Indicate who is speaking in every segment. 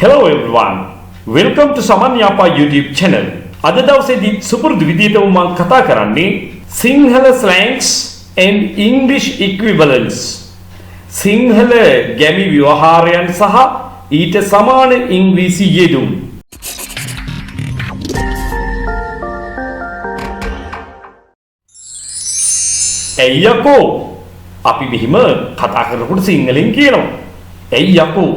Speaker 1: Hello everyone. Welcome to Saman Yapa YouTube channel. අද දවසේදී සුපුරුදු විදිහටම මම කතා කරන්නේ Sinhala slangs and English equivalents. Sinhala ගැමි ව්‍යවහාරයන් සහ ඊට සමාන ඉංග්‍රීසි යෙදුම්. ඇයි යකෝ අපි මෙහිම කතා කරනකොට සිංහලෙන් කියනවා. ඇයි යකෝ.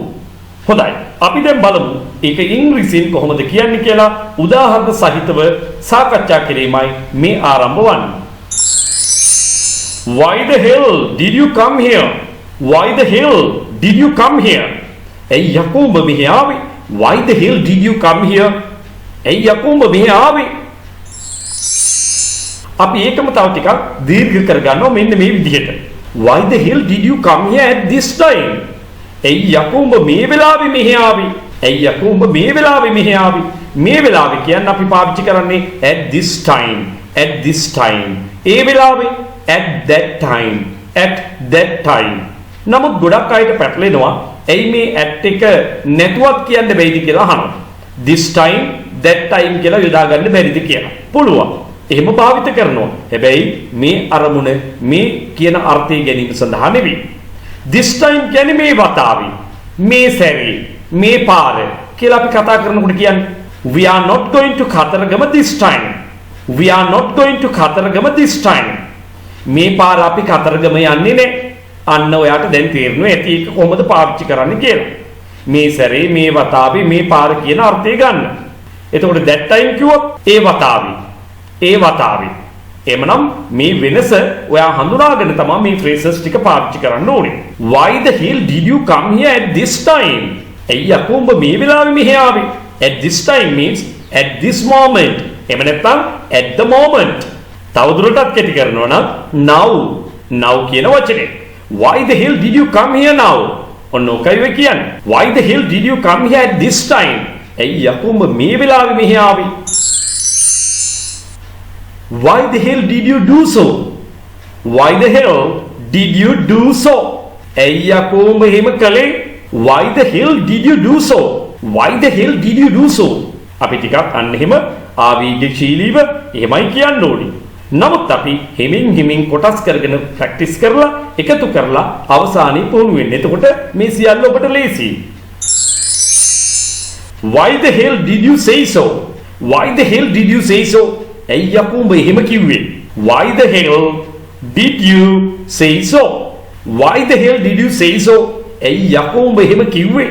Speaker 1: හොඳයි. අපි දැන් බලමු ඒක ඉංග්‍රීසියෙන් කොහොමද කියන්නේ කියලා උදාහරණ සහිතව සාකච්ඡා කිරීමයි මේ ආරම්භ වන්නේ. Why the hell did you come here? Why the hell did you come here? ඇයි යකෝ ඔබ මෙහි ආවේ? Why the hell did you come here? ඇයි යකෝ ඔබ මෙහි ආවේ? අපි ඒකම තව ටිකක් දීර්ඝ කරගන්නවා මෙන්න මේ විදිහට. Why the hell did you come here at this time? ඇයි යකෝ ඔබ මේ වෙලාවේ මෙහි ආවේ? ඇයි යකෝ ඔබ මේ වෙලාවේ මෙහි ආවේ? මේ වෙලාවේ කියන්නේ අපි පාවිච්චි කරන්නේ at this time. At this time. ඒ වෙලාවේ at that time. At that time. නමුත් ගොඩක් අයට පැටලෙනවා ඇයි මේ at එක නැතුවත් කියන්න බැයිද කියලා අහනවා. This time, that time කියලා යොදා ගන්න බැරිද කියලා. පුළුවන්. එහෙම භාවිත කරනවා. හැබැයි මේ අරමුණ මේ කියන අර්ථය ගැනීම සඳහා නෙවෙයි. This time කියන්නේ මේ වතාවේ, මේ සැරේ, මේ පාර කියලා අපි කතා කරනකොට කියන්නේ we are not going to Kataragama this time. We are not going to Kataragama this time. මේ පාර අපි කතරගම යන්නේ නැහැ. අන්න ඔයාට දැන් තේරෙනවා ඇති ඒක කොහොමද පාවිච්චි කරන්න කියලා. මේ සැරේ, මේ වතාවේ, මේ පාර කියන අර්ථය ගන්න. එතකොට that time කිව්වොත් ඒ වතාවේ. ඒ වතාවේ. එමනම් මේ වෙනස ඔයා හඳුනාගෙන තමයි මේ phrases ටික පාවිච්චි කරන්න ඕනේ. Why the hell did you come here at this time? ඇයි යකෝ ඔබ මේ වෙලාවේ මෙහි ආවේ? At this time means at this moment. එහෙම නැත්නම් at the moment. තවදුරටත් කෙටි කරනවා නම් now. Now කියන වචනේ. Why the hell did you come here now? ඔන්න ඔකයි වෙ කියන්නේ. Why the hell did you come here at this time? ඇයි යකෝ ඔබ මේ වෙලාවේ මෙහි ආවේ? Why the hell did you do so? Why the hell did you do so? ඇයි යකෝ ඔබ එහෙම කළේ? Why the hell did you do so? Why the hell did you do so? අපි ටිකක් අන්න එහෙම ආවේගශීලීව එහෙමයි කියන්න ඕනේ. නමුත් අපි හිමින් කොටස් කරගෙන ප්‍රැක්ටිස් කරලා එකතු කරලා අවසානයේ පුහුණු වෙන්න. එතකොට මේ සියල්ල ඔබට ලේසියි. Why the hell did you say so? Why the hell did you say so? ඇයි යකෝ ඔබ එහෙම කිව්වේ? Why the hell did you say so? Why the hell did you say so? ඇයි යකෝ ඔබ එහෙම කිව්වේ?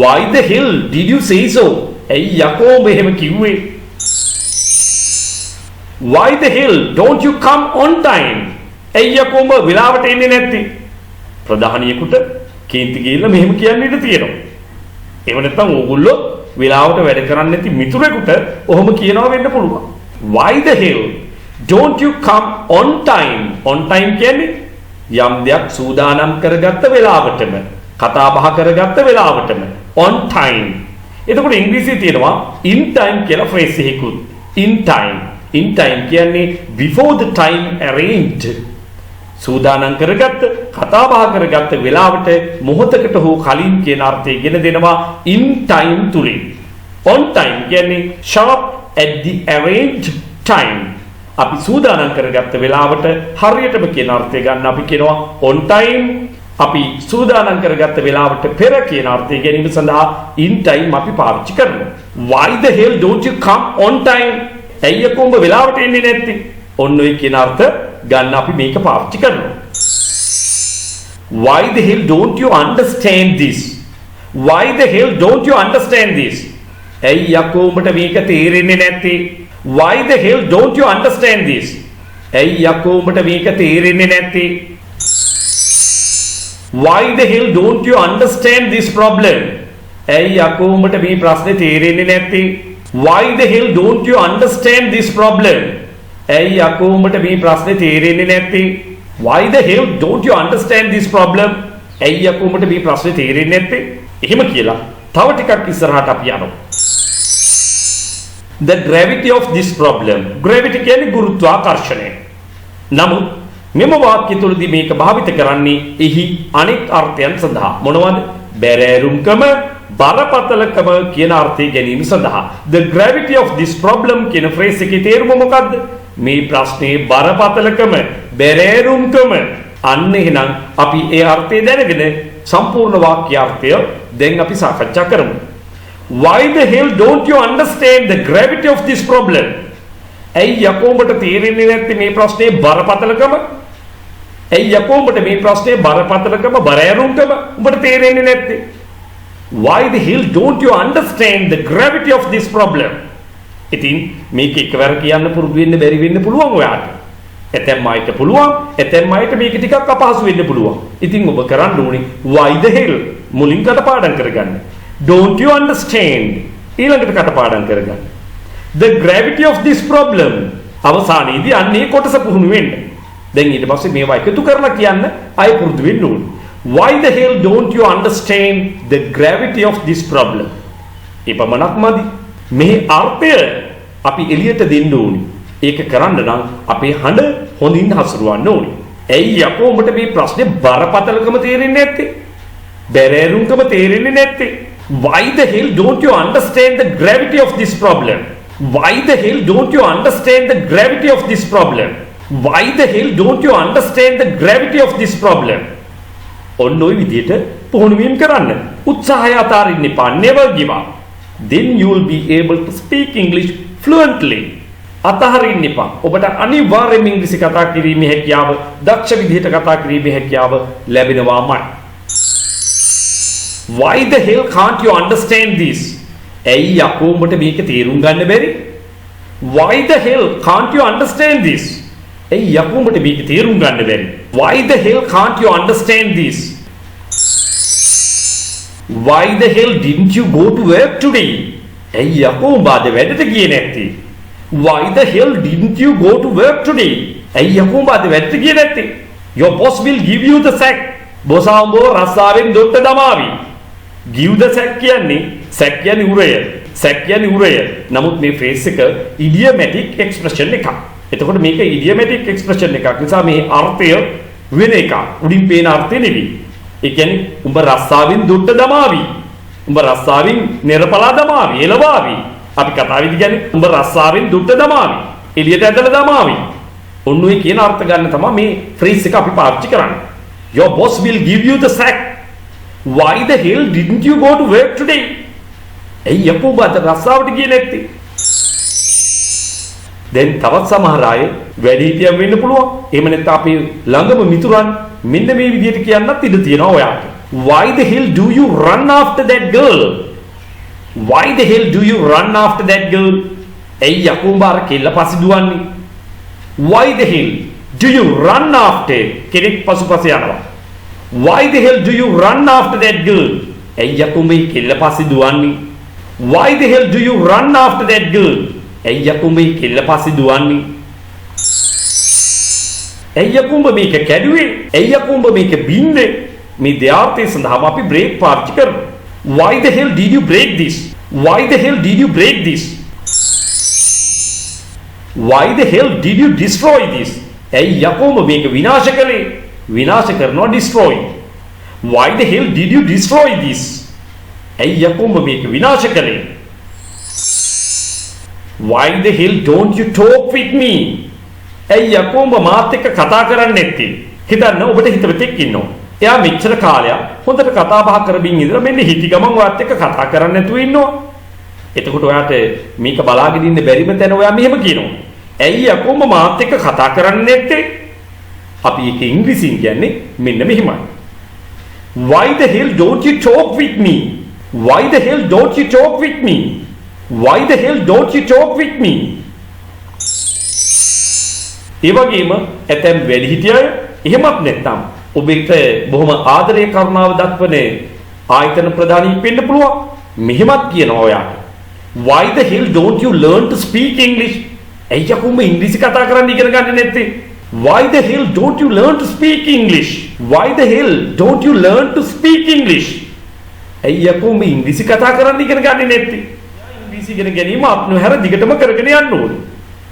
Speaker 1: Why the hell did you say so? ඇයි යකෝ ඔබ එහෙම කිව්වේ? Why the hell don't you come on time? ඇයි යකෝ ඔබ වෙලාවට එන්නේ නැත්තේ? ප්‍රධානියෙකුට කේන්ති ගිහිල්ලා මෙහෙම කියන්න ඉඩ තියෙනවා. එහෙම නැත්නම් ඕගොල්ලෝ වෙලාවට වැඩ කරන්නේ නැති මිතුරෙකුට ඔහොම කියනවා වෙන්න පුළුවන්. Why the hell don't you come on time? On time කියන්නේ යම් දෙයක් සූදානම් කරගත්ත වෙලාවටම, කතා බහ කරගත්ත වෙලාවටම. On time. එතකොට ඉංග්‍රීසියේ තියෙනවා in time කියලා phrase එකකුත්. In time. In time කියන්නේ before the time arranged. සූදානම් කරගත්ත, කතා බහ කරගත්ත වෙලාවට මොහොතකට හෝ කලින් කියන අර්ථය ගෙන දෙනවා in time තුලින්. On time කියන්නේ sharp at the arranged time. අපි සූදානම් කරගත්ත වෙලාවට හරියටම කියන අර්ථය ගන්න අපි කියනවා on time. අපි සූදානම් කරගත්ත වෙලාවට පෙර කියන අර්ථය ගැනීම සඳහා in time අපි පාවිච්චි කරනවා. Why the hell don't you come on time? ඇයි යකෝ ඔබ වෙලාවට එන්නේ නැත්තේ? ඔන්න ඔය කියන අර්ථ ගන්න අපි මේක පාවිච්චි කරනවා. Why the hell don't you understand this? Why the hell don't you understand this? ඇයි යකෝ ඔබට මේක තේරෙන්නේ නැත්තේ? Why the hell don't you understand this? ඇයි යකෝ ඔබට මේක තේරෙන්නේ නැත්තේ? Why the hell don't you understand this problem? ඇයි යකෝ ඔබට මේ ප්‍රශ්නේ තේරෙන්නේ නැත්තේ? Why the hell don't you understand this problem? ඇයි යකෝ ඔබට මේ ප්‍රශ්නේ තේරෙන්නේ නැත්තේ? Why the hell don't you understand this problem? ඇයි යකෝ ඔබට මේ ප්‍රශ්නේ තේරෙන්නේ නැත්තේ? එහෙම කියලා තව ටිකක් ඉස්සරහට අපි යනවා. The gravity of this problem. Gravity කියන්නේ ගුරුත්වාකර්ෂණය. නමුත් මෙම වාක්‍ය තුලදී මේක භාවිත කරන්නේ එහි අනෙක් අර්ථයන් සඳහා. මොනවද? බැරෑරුම්කම, බරපතලකම කියන අර්ථය ගැනීම සඳහා the gravity of this problem කියන phrase එකේ තේරුම මොකද්ද? මේ ප්‍රශ්නේ බරපතලකම, බැරෑරුම්කම. අන්න එහෙනම් අපි ඒ අර්ථය දැනගෙන සම්පූර්ණ වාක්‍යාර්ථය දැන් අපි සාකච්ඡා කරමු. Why the hell don't you understand the gravity of this problem? ඇයි යකෝ උඹට තේරෙන්නේ නැත්තේ මේ ප්‍රශ්නේ බරපතලකම? ඇයි යකෝ උඹට මේ ප්‍රශ්නේ බරපතලකම, බරෑරුම්කම උඹට තේරෙන්නේ නැත්තේ? Why the hell don't you understand the gravity of this problem? ඉතින් මේක එකවර කියන්න පුරුදු වෙන්න බැරි වෙන්න පුළුවන් ඔයාට. ඇතැම් අයට පුළුවන්, ඇතැම් අයට මේක ටිකක් අපහසු වෙන්න පුළුවන්. ඉතින් ඔබ කරන්න ඕනේ why the hell මුලින් කටපාඩම් කරගන්න. Don't you understand ඊළඟට කටපාඩම් කරගන්න. The gravity of this problem අවසානයේදී අන්නේ කොටස පුහුණු වෙන්න. දැන් ඊට පස්සේ මේවා එකතු කරලා කියන්න ආයෙ පුරුදු වෙන්න ඕනේ. Why the hell don't you understand the gravity of this problem? එපමණක් මදි. මේ අර්ථය අපි එළියට දෙන්න ඕනේ. ඒක කරන්න නම් අපේ හඬ හොඳින් හසුරවන්න ඕනේ. ඇයි යකෝ උඹට මේ ප්‍රශ්නේ බරපතලකම තේරෙන්නේ නැත්තේ? බැරෑරුම්කම තේරෙන්නේ නැත්තේ? Why the hell don't you understand the gravity of this problem? Why the hell don't you understand the gravity of this problem? Why the hell don't you understand the gravity of this problem? ඔන්න ඔය විදිහට පුහුණුවීම් කරන්න. උත්සාහය අතාරින්න එපා. Never give up. Then you will be able to speak English fluently. අතහරින්න එපා. ඔබට අනිවාර්යයෙන්ම ඉංග්‍රීසි කතා කිරීමේ හැකියාව, දක්ෂ විදිහට කතා කිරීමේ හැකියාව ලැබෙනවාමයි. Why the hell can't you understand this? ඇයි යකෝ උඹට මේක තේරුම් ගන්න බැරි? Why the hell can't you understand this? ඇයි යකෝ උඹට මේක තේරුම් ගන්න බැරි? Why the hell can't you understand this? Why the hell didn't you go to work today? ඇයි යකෝ උඹ අද වැඩට ගියේ නැත්තේ? Why the hell didn't you go to work today? ඇයි යකෝ උඹ අද වැඩට ගියේ නැත්තේ? Your boss will give you the sack. බොසා උඹව රස්සාවෙන් දොට්ට දමාවි. Give the sack කියන්නේ sack කියන්නේ උරය. sack කියන්නේ උරය. නමුත් මේ phrase එක idiomatic expression එකක්. එතකොට මේක idiomatic expression එකක් නිසා මේ අර්ථය වෙන එකක්. උඩින් පේන අර්ථය නෙවෙයි. ඒ කියන්නේ උඹ රස්සාවෙන් දොට්ට දමාවි. උඹ රස්සාවෙන් නිරපලා දමාවි. එළවාවි. අපි කතාවේදී කියන්නේ උඹ රස්සාවෙන් දොට්ට දමාවි. එළියට ඇදලා දමාවි. ඔන්න ඔය කියන අර්ථ ගන්න තමයි මේ phrase එක අපි පාවිච්චි කරන්නේ. Your boss will give you the sack. Why the hell didn't you go to work today? ඇයි යකෝ බද රස්සාවට ගියේ නැත්තේ? දැන් තවත් සමහර අය වැඩිහිටියන් වෙන්න පුළුවන්. එහෙම නැත්නම් අපි ළඟම මිතුරන් මෙන්න මේ විදිහට කියන්නත් ඉඩ තියෙනවා ඔයාට. Why the hell do you run after that girl? Why the hell do you run after that girl? ඇයි යකෝ බාර කෙල්ල පස්සේ දුවන්නේ? Why the hell do you run after කෙනෙක් පසුපස යනවා? Why the hell do you run after that girl? ඇයි යකෝ මේ කෙල්ල පස්සේ දුවන්නේ? Why the hell do you run after that girl? ඇයි යකෝ මේ කෙල්ල පස්සේ දුවන්නේ? ඇයි යකෝ මේක කැඩුවේ? ඇයි යකෝ මේක බින්දේ? මේ දෙආර්ථය සඳහාම අපි බ්‍රේක් පාවිච්චි කරමු. Why the hell did you break this? Why the hell did you break this? Why the hell did you destroy this? ඇයි යකෝ මේක විනාශ කළේ? විනාශ කරනවා destroy. Why the hell did you destroy this? ඇයි යකෝ මේක විනාශ කළේ? Why the hell don't you talk with me? ඇයි යකෝ මාත් එක්ක කතා කරන්නේ නැත්තේ? හිතන්න ඔබට හිතවතෙක් ඉන්නවා. එයා මෙච්චර කාලයක් හොඳට කතා බහ කරමින් ඉඳලා මෙන්න හිටි ගමන් ඔයත් එක්ක කතා කරන්නේ නැතුව ඉන්නවා. එතකොට ඔයාට මේක බලාගෙන ඉන්න බැරිම තැන ඔයා මෙහෙම කියනවා. ඇයි යකෝ මාත් එක්ක කතා කරන්නේ නැත්තේ? අපි ඒක ඉංග්‍රීසියෙන් කියන්නේ මෙන්න මෙහෙමයි. Why the hell don't you talk with me? Why the hell don't you talk with me? Why the hell don't you talk with me? ඒ වගේම ඇතැම් වැඩිහිටිය එහෙමත් නැත්නම් ඔබට බොහොම ආදරය කරුණාව දක්වන ආයතන ප්‍රධානීක් වෙන්න පුළුවන්. මෙහෙමත් කියනවා ඔයාට. Why the hell don't you learn to speak English? ඇයි යකෝ ඉංග්‍රීසි කතා කරන්න ඉගෙන ගන්නේ නැත්තේ? Why the hell don't you learn to speak English? Why the hell don't you learn to speak English? ඇයි යකෝ ඉංග්‍රීසි කතා කරන්න ඉගෙන ගන්නේ නැත්තේ? ඉංග්‍රීසි ඉගෙන ගැනීම අපනොහැර දිගටම කරගෙන යන්න ඕනේ.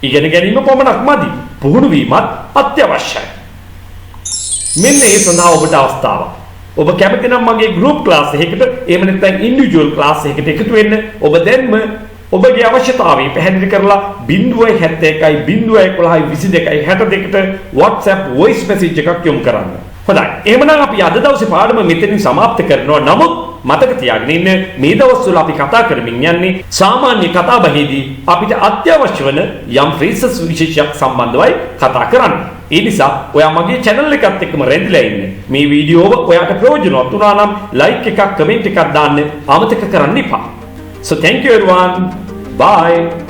Speaker 1: ඉගෙන ගැනීම පමණක් මදි. පුහුණු වීමත් අත්‍යවශ්‍යයි. මෙන්න ඒ සඳහා ඔබට අවස්ථාවක්. ඔබ කැමති නම් මගේ group class එකකට එහෙම නැත්නම් individual class එකකට එකතු වෙන්න ඔබ දැන්ම ඔබගේ අවශ්‍යතාවය පැහැදිලි කරලා 071 011 22 62ට WhatsApp voice message එකක් යොමු කරන්න. හොඳයි. එහෙමනම් අපි අද දවසේ පාඩම මෙතනින් સમાપ્ત කරනවා. නමුත් මතක තියාගන්න ඉන්න මේ දවස්වල අපි කතා කරමින් යන්නේ සාමාන්‍ය කතා බහේදී අපිට අත්‍යවශ්‍ය වන යම් phrases විශේෂයක් සම්බන්ධවයි කතා කරන්නේ. ඒ නිසා ඔයා මගේ channel එකත් එක්කම රැඳිලා ඉන්න. මේ වීඩියෝව ඔයාට ප්‍රයෝජනවත් වුණා නම් like එකක් comment එකක් දාන්න අමතක කරන්න එපා. So thank you everyone. Bye.